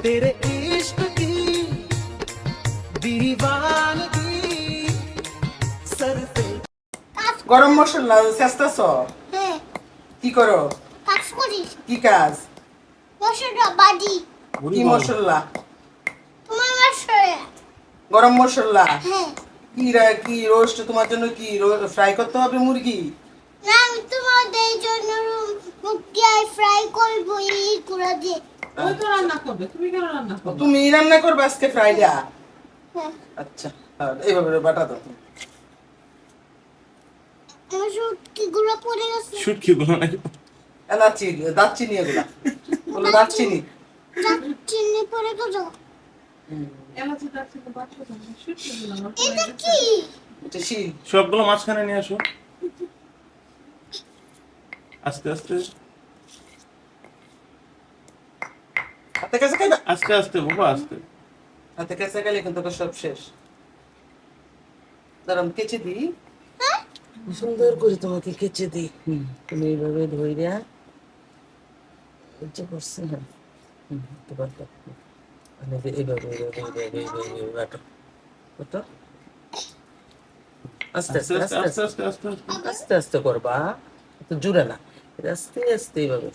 तेरे इश्क की दीवानगी सर पे। গরম মশলা চেষ্টাছ হ্যাঁ কি করো কাজ করিস কি কাজ মশলা বাজি কি মশলা তোমার মশলা গরম মশলা হ্যাঁ কি রোস্ট তোমার জন্য কি ফ্রাই করতে হবে মুরগি না আমি তোমাদের জন্য মুরগি ফ্রাই করবো এই করে দিয়ে ওই তো রান্না করবে, তুমি কেন রান্না করবে? তুমি রান্না করবে আজকে ফ্রাইডা হ্যাঁ আচ্ছা এইভাবে বাটা দাও আমার শুটকিগুলো পড়ে গেছে শুটকি গুলো নাকি এলাচি দারচিনি এগুলা বলো দারচিনি চিনি পড়ে গেছে এলাচি দারচিনি বাটা দাও, শুটকি দিলাম, আর এটা কি এটা শিল সবগুলো মাঝখানে নিয়ে আসো আস্তে আস্তে হাতে কাছে খাইবা আস্তে আস্তে বাবা আস্তে হাতে কাছে গেলে কিন্তু ওটা সব শেষ দাঁড়াম কেচে দিই সুন্দর করে তোমাকে কেচে দিই তুমি এইভাবে ধইরা কেচে করছি হ্যাঁ তোমার মানে এইভাবে বাটো বাটো আস্তে আস্তে আস্তে আস্তে আস্তে আস্তে আস্তে আস্তে আস্তে আস্তে করবা তো জুড়ে না আস্তে আস্তে এইভাবে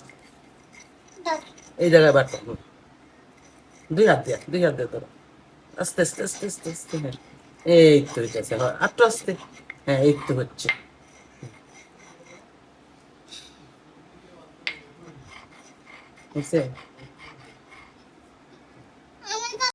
এই জায়গায় বাটো দুই হাত দিয়ে ধরো আস্তে আস্তে আস্তে আস্তে আস্তে হ্যাঁ এই তো হইতেছে হ্যাঁ আটটু আস্তে হ্যাঁ এই তো হচ্ছে বুঝছে